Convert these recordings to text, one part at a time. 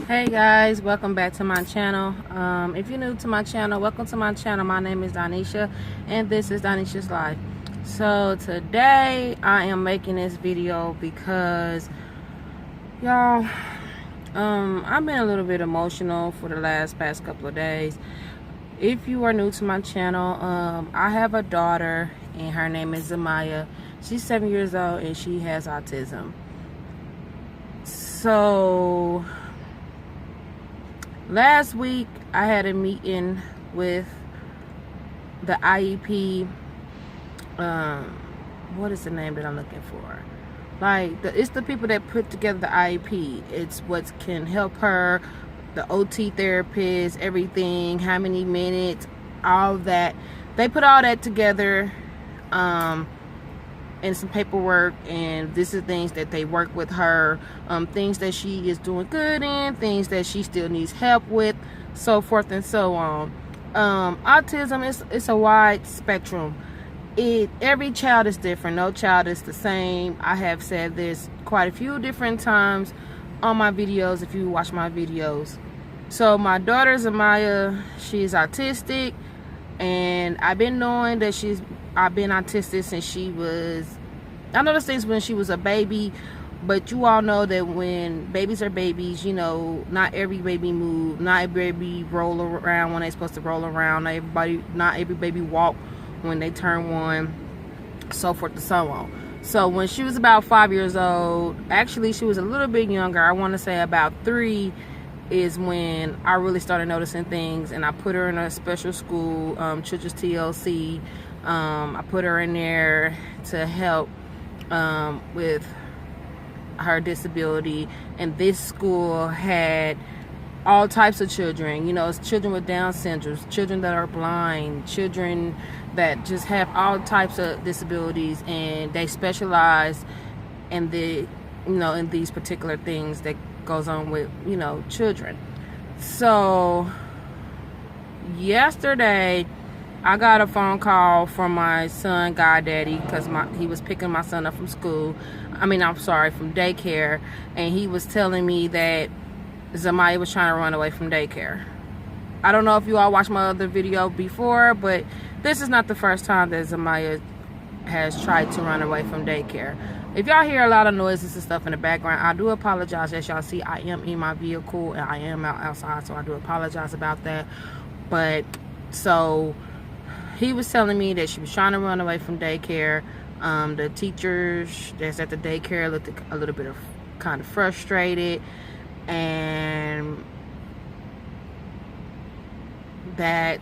Hey guys, welcome back to my channel. If you're new to my channel, welcome to my channel. My name is Donisha and this is Donisha's Life. So today I am making this video because y'all, I've been a little bit emotional for the past couple of days. If you are new to my channel, I have a daughter and her name is Zamaya. She's 7 years old and she has autism. So last week I had a meeting with the IEP. What is the name that I'm looking for? It's the people that put together the IEP. It's what can help her, the OT therapist, everything, how many minutes, all that. They put all that together and some paperwork, and this is things that they work with her, things that she is doing good in, things that she still needs help with, so forth and so on. Autism it's a wide spectrum. Every child is different. No child is the same. I have said this quite a few different times on my videos if you watch my videos. So my daughter Zamaya, she's autistic, and I've been knowing that I've been autistic since I noticed things when she was a baby, but you all know that when babies are babies, you know, not every baby move, not every baby roll around when they're supposed to roll around, not every baby walk when they turn one, so forth and so on. So when she was about 5 years old, actually she was a little bit younger, I want to say about 3, is when I really started noticing things, and I put her in a special school, Children's TLC. I put her in there to help with her disability, and this school had all types of children, you know, it's children with Down syndrome, children that are blind, children that just have all types of disabilities, and they specialize in in these particular things that goes on with, you know, children. So yesterday I got a phone call from my son goddaddy, because he was picking my son up from school. from daycare, and he was telling me that Zamaya was trying to run away from daycare. I don't know if you all watched my other video before, but this is not the first time that Zamaya has tried to run away from daycare. If y'all hear a lot of noises and stuff in the background, I do apologize. As y'all see, I am in my vehicle and I am outside, so I do apologize about that. But so he was telling me that she was trying to run away from daycare. The teachers that's at the daycare looked a little bit kind of frustrated, and that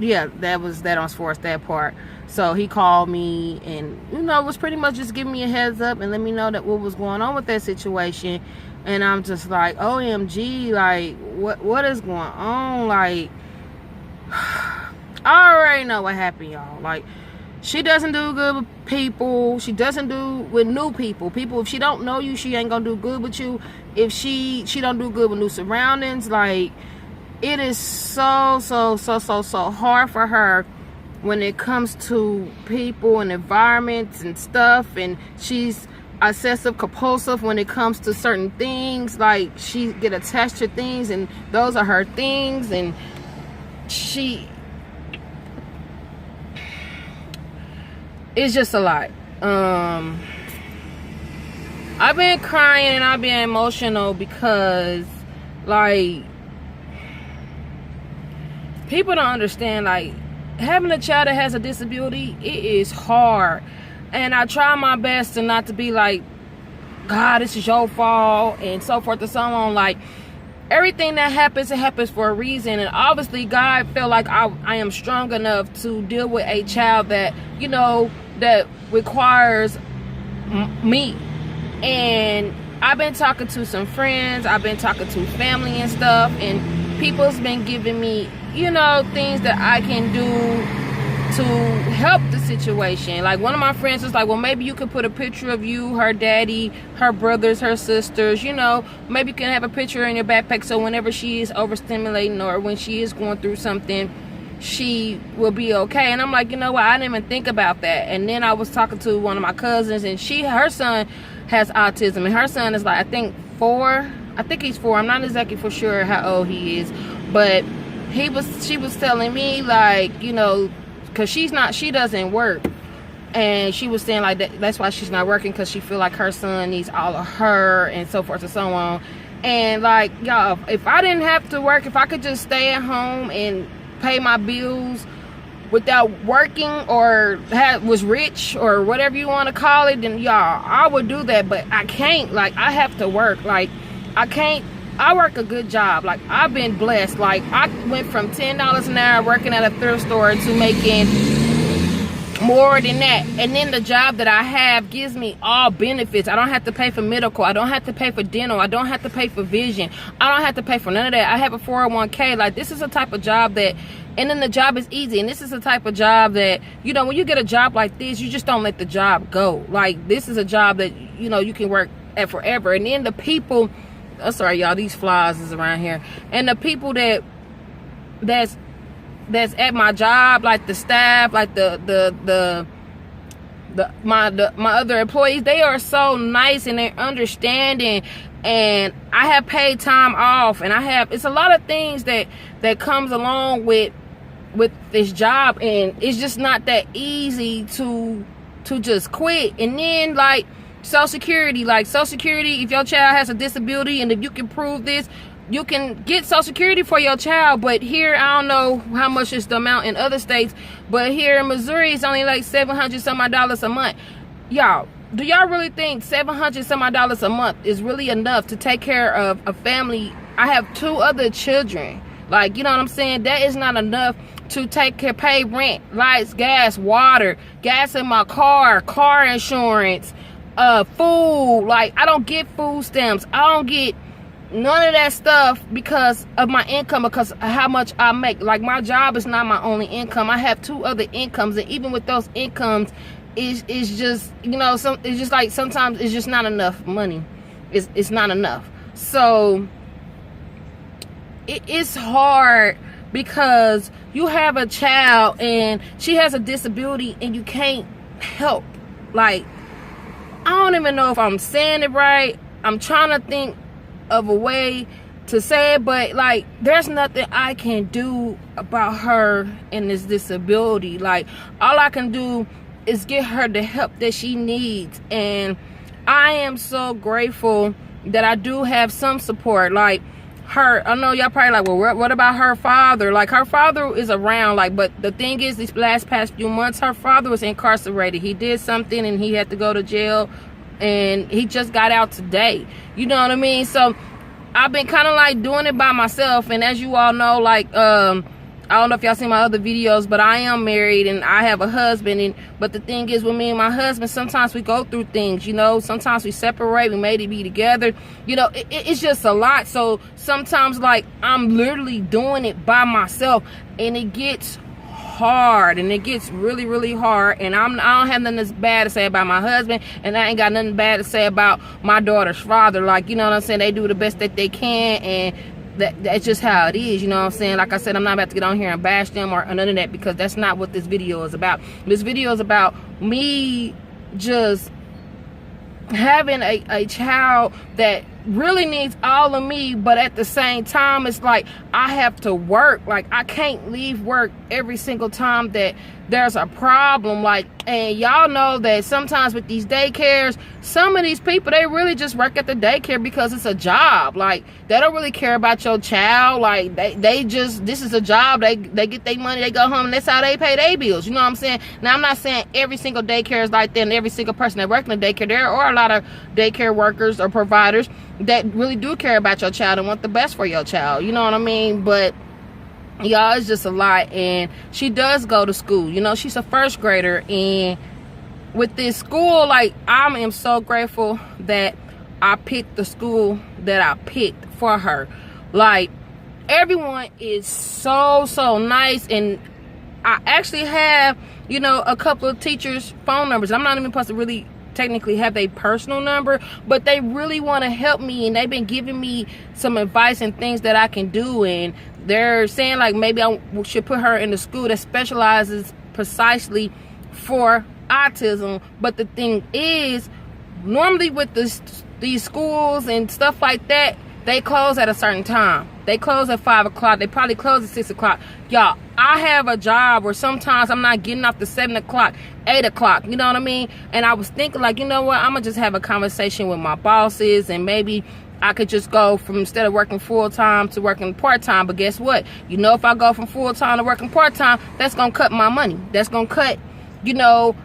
was that as far as that part. So he called me and, you know, was pretty much just giving me a heads up and let me know that what was going on with that situation. And I'm just like, OMG, like what is going on? Like, I already know what happened, y'all. Like, she doesn't do good with people. She doesn't do with new people. If she don't know you, she ain't gonna do good with you. If she don't do good with new surroundings. Like, it is so hard for her when it comes to people and environments and stuff. And she's obsessive compulsive when it comes to certain things. Like, she get attached to things, and those are her things, and it's just a lot. I've been crying and I've been emotional because, like, people don't understand, like, having a child that has a disability, it is hard. And I try my best to not to be like, God, this is your fault, and so forth and so on. Like, everything that happens, it happens for a reason. And obviously God felt like I am strong enough to deal with a child that, you know, that requires me. And I've been talking to some friends, I've been talking to family and stuff, and people's been giving me, you know, things that I can do to help the situation. Like, one of my friends was like, well, maybe you could put a picture of you, her daddy, her brothers, her sisters, you know, maybe you can have a picture in your backpack, so whenever she is overstimulating or when she is going through something, she will be okay. And I'm like, you know what, I didn't even think about that. And then I was talking to one of my cousins, and her son has autism, and her son is like, I think 4, I think he's 4. I'm not exactly for sure how old he is, but she was telling me, like, you know, because she doesn't work, and she was saying like that's why she's not working, because she feel like her son needs all of her and so forth and so on. And like, y'all, if I didn't have to work, if I could just stay at home and pay my bills without working, or was rich, or whatever you want to call it, then y'all, I would do that. But I can't. Like, I have to work. Like, I can't. I work a good job. Like, I've been blessed. Like, I went from $10 an hour working at a thrift store to making more than that. And then the job that I have gives me all benefits. I don't have to pay for medical. I don't have to pay for dental. I don't have to pay for vision. I don't have to pay for none of that. I have a 401k. Like, this is a type of job that, and then the job is easy. And this is the type of job that, you know, when you get a job like this, you just don't let the job go. Like, this is a job that, you know, you can work at forever. And then the people, oh, sorry, y'all, these flies is around here. And the people that's at my job, like the staff, like my other employees, they are so nice and they're understanding. And I have paid time off, and it's a lot of things that comes along with this job, and it's just not that easy to just quit. And then, like, Social Security, if your child has a disability, and if you can prove this, you can get Social Security for your child. But here, I don't know how much is the amount in other states, but here in Missouri, it's only like $700 some odd a month. Y'all, do y'all really think $700 some odd a month is really enough to take care of a family? I have 2 other children. Like, you know what I'm saying? That is not enough to pay rent, lights, gas, water, gas in my car insurance, food. Like, I don't get food stamps. I don't get none of that stuff because of my income, because of how much I make. Like, my job is not my only income. I have 2 other incomes, and even with those incomes, it's just, you know, it's just like sometimes it's just not enough money. It's not enough. So it's hard because you have a child and she has a disability and you can't help. Like, I don't even know if I'm saying it right. I'm trying to think of a way to say it, but like, there's nothing I can do about her and this disability. Like, all I can do is get her the help that she needs. And I am so grateful that I do have some support. Like, her, I know y'all probably like, well, what about her father? Like, her father is around, like, but the thing is, these past few months, her father was incarcerated. He did something and he had to go to jail, and he just got out today. You know what I mean? So I've been kind of like doing it by myself. And as you all know, like, I don't know if y'all seen my other videos, but I am married and I have a husband. But the thing is, with me and my husband, sometimes we go through things, you know. Sometimes we separate, we may be together. You know, it's just a lot. So sometimes, like, I'm literally doing it by myself, and it gets hard, and it gets really, really hard. And I don't have nothing bad to say about my husband, and I ain't got nothing bad to say about my daughter's father. Like, you know what I'm saying? They do the best that they can, and that's just how it is, you know what I'm saying? Like I said, I'm not about to get on here and bash them or none of that, because that's not what this video is about. This video is about me just having a child that really needs all of me, but at the same time, it's like I have to work. Like, I can't leave work every single time that there's a problem. Like, and y'all know that sometimes with these daycares, some of these people, they really just work at the daycare because it's a job. Like, they don't really care about your child. Like, they just, this is a job. They get their money, they go home, and that's how they pay their bills. You know what I'm saying? Now, I'm not saying every single daycare is like that, and every single person that works in the daycare. There are a lot of daycare workers or providers that really do care about your child and want the best for your child. You know what I mean? But y'all, it's just a lot. And she does go to school. You know, she's a first grader. And with this school, like, I am so grateful that I picked the school that I picked for her. Like, everyone is so nice. And I actually have, you know, a couple of teachers' phone numbers. I'm not even supposed to really technically have a personal number, but they really want to help me, and they've been giving me some advice and things that I can do. And they're saying, like, maybe I should put her in a school that specializes precisely for autism. But the thing is, normally with these schools and stuff like that, they close at a certain time. They close at 5 o'clock. They probably close at 6 o'clock. Y'all, I have a job where sometimes I'm not getting off to 7 o'clock, 8 o'clock. You know what I mean? And I was thinking, like, you know what? I'm going to just have a conversation with my bosses, and maybe I could just go from, instead of working full-time to working part-time. But guess what? You know, if I go from full-time to working part-time, that's going to cut my money. That's going to cut, you know,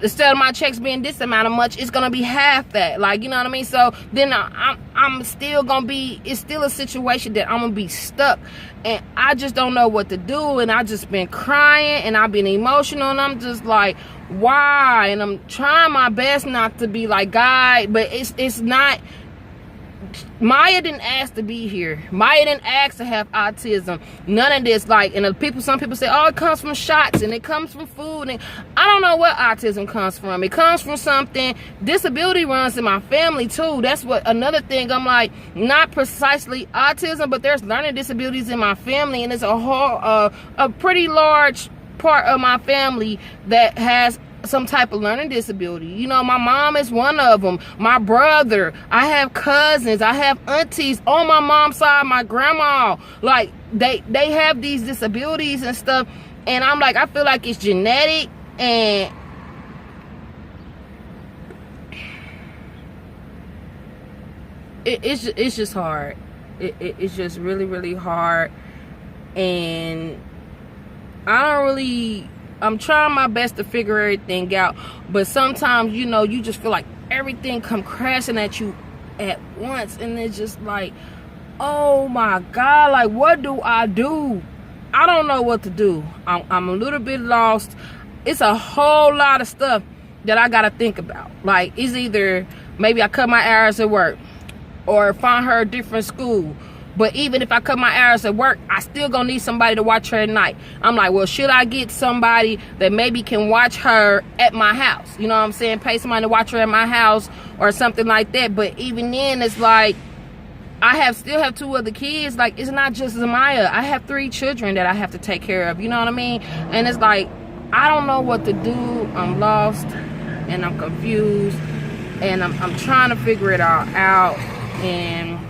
instead of my checks being this amount of much, it's gonna be half that. Like, you know what I mean? So then I'm still gonna be, it's still a situation that I'm gonna be stuck, and I just don't know what to do. And I just been crying, and I've been emotional, and I'm just like, why? And I'm trying my best not to be like, God, but it's not. Maya didn't ask to be here. Maya didn't ask to have autism. None of this. Like, and some people say, oh, it comes from shots, and it comes from food, and I don't know what autism comes from. It comes from something. Disability runs in my family too. That's what another thing. I'm like, not precisely autism, but there's learning disabilities in my family, and it's a pretty large part of my family that has some type of learning disability. You know, my mom is one of them. My brother, I have cousins, I have aunties on my mom's side, my grandma, like they have these disabilities and stuff. And I'm like, I feel like it's genetic, and it's just hard. It's just really, really hard. And I'm trying my best to figure everything out, but sometimes, you know, you just feel like everything come crashing at you at once, and it's just like, oh my God, like, what do? I don't know what to do. I'm a little bit lost. It's a whole lot of stuff that I gotta think about. Like, it's either maybe I cut my hours at work, or find her a different school. But even if I cut my hours at work, I still gonna need somebody to watch her at night. I'm like, well, should I get somebody that maybe can watch her at my house? You know what I'm saying? Pay somebody to watch her at my house or something like that. But even then, it's like, I still have 2 other kids. Like, it's not just Zamaya. I have 3 children that I have to take care of. You know what I mean? And it's like, I don't know what to do. I'm lost, and I'm confused, and I'm trying to figure it all out. And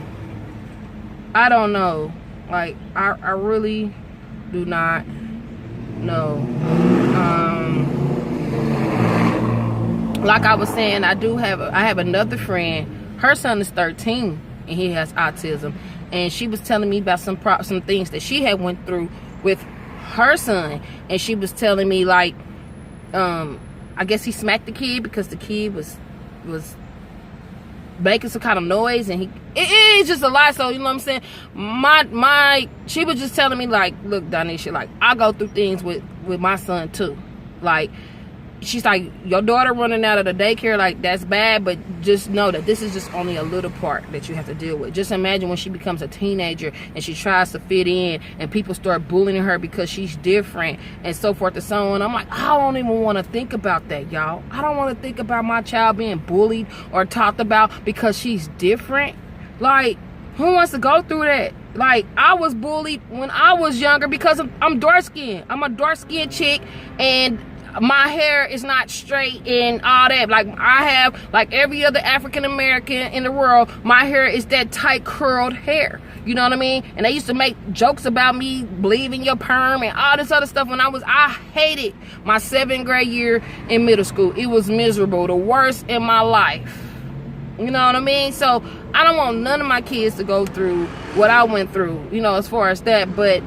I don't know. Like, I really do not know. Like I was saying, I have another friend. Her son is 13, and he has autism. And she was telling me about some things that she had went through with her son. And she was telling me, like, I guess he smacked the kid because the kid was making some kind of noise, and it's just a lie. So, you know what I'm saying? She was just telling me, like, look, Donisha, like, I go through things with my son too. Like, she's like, your daughter running out of the daycare, like, that's bad, but just know that this is just only a little part that you have to deal with. Just imagine when she becomes a teenager and she tries to fit in, and people start bullying her because she's different, and so forth and so on. I'm like, I don't even want to think about that, y'all. I don't want to think about my child being bullied or talked about because she's different. Like, who wants to go through that? Like, I was bullied when I was younger because I'm dark-skinned. I'm a dark-skinned chick, and my hair is not straight and all that. Like, I have, like every other African American in the world, my hair is that tight curled hair. You know what I mean? And they used to make jokes about me believing your perm and all this other stuff I hated my 7th grade year in middle school. It was miserable, the worst in my life. You know what I mean? So I don't want none of my kids to go through what I went through, you know, as far as that. But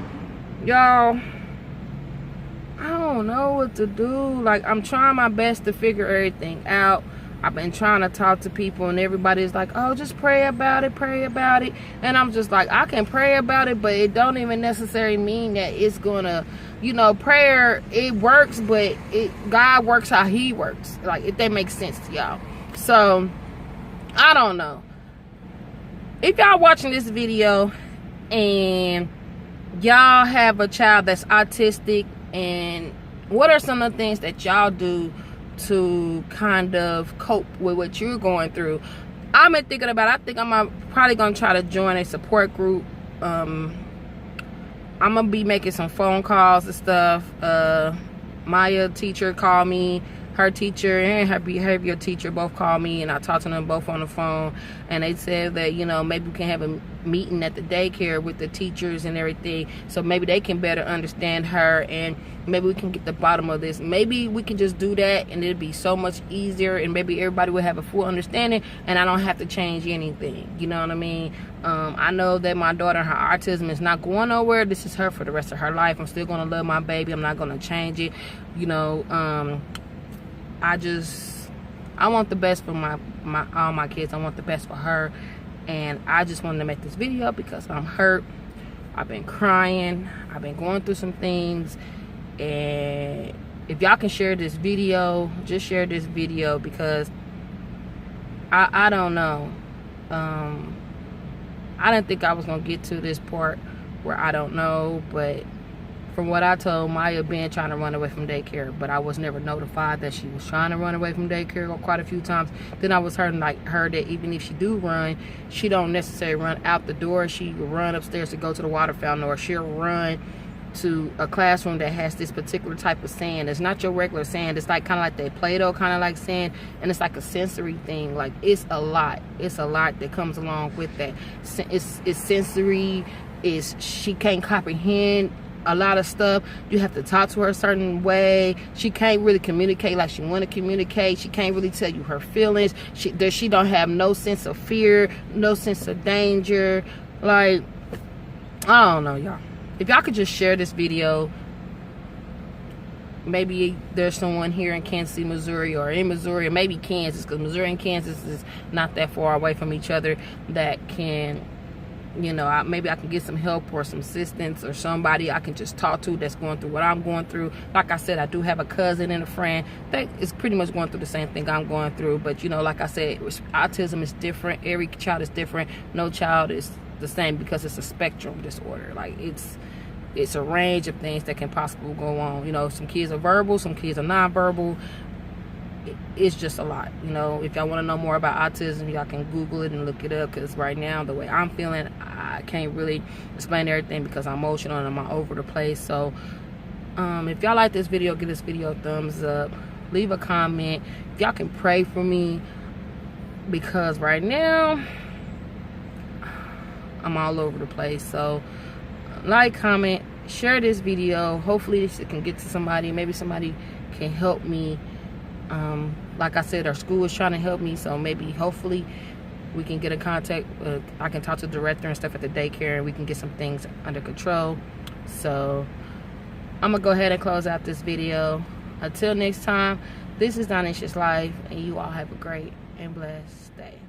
y'all, I don't know what to do. Like, I'm trying my best to figure everything out. I've been trying to talk to people, and everybody's like, oh, just pray about it, pray about it. And I'm just like, I can pray about it, but it don't even necessarily mean that it's gonna, you know, prayer, it works, but God works how he works. Like, if that makes sense to y'all. So, I don't know. If y'all watching this video and y'all have a child that's autistic, and what are some of the things that y'all do to kind of cope with what you're going through? I've been thinking about it. I think I'm probably going to try to join a support group. I'm going to be making some phone calls and stuff. Maya teacher called me. her teacher and her behavior teacher both called me, and I talked to them both on the phone, and they said that, you know, maybe we can have a meeting at the daycare with the teachers and everything, so maybe they can better understand her, and maybe we can get the bottom of this. Maybe we can just do that, and it'd be so much easier, and maybe everybody will have a full understanding, and I don't have to change anything. You know what I mean? I know that my daughter, her autism is not going nowhere. This is her for the rest of her life. I'm still going to love my baby. I'm not going to change it. You know, I want the best for all my kids. I want the best for her, and I just wanted to make this video because I'm hurt. I've been crying. I've been going through some things, and if y'all can share this video, just share this video, because I don't know. I didn't think I was gonna get to this part where I don't know, but from what I told, Maya been trying to run away from daycare, but I was never notified that she was trying to run away from daycare quite a few times. Then I was heard that even if she do run, she don't necessarily run out the door. She will run upstairs to go to the water fountain, or she'll run to a classroom that has this particular type of sand. It's not your regular sand. It's like kind of like that Play-Doh kind of like sand, and it's like a sensory thing. Like, it's a lot that comes along with that. It's sensory. She can't comprehend a lot of stuff. You have to talk to her a certain way. She can't really communicate like she want to communicate. She can't really tell you her feelings. She don't have no sense of fear, no sense of danger. Like, I don't know, y'all. If y'all could just share this video, maybe there's someone here in Kansas City, Missouri, or in Missouri, or maybe Kansas, because Missouri and Kansas is not that far away from each other, that can, you know, maybe I can get some help or some assistance, or somebody I can just talk to that's going through what I'm going through. Like I said, I do have a cousin and a friend that is pretty much going through the same thing I'm going through. But, you know, like I said, autism is different. Every child is different. No child is the same, because it's a spectrum disorder. Like, it's a range of things that can possibly go on. You know, some kids are verbal, some kids are non-verbal. It's just a lot. You know, if y'all want to know more about autism, y'all can Google it and look it up, because right now, the way I'm feeling, I can't really explain everything because I'm emotional and I'm all over the place. So if y'all like this video, give this video a thumbs up, leave a comment. If y'all can pray for me, because right now I'm all over the place. So like, comment, share this video. Hopefully this can get to somebody. Maybe somebody can help me. Like I said, our school is trying to help me, so maybe, hopefully, we can get in contact. I can talk to the director and stuff at the daycare, and we can get some things under control. So I'm gonna go ahead and close out this video. Until next time, this is Donisha's Life, and you all have a great and blessed day.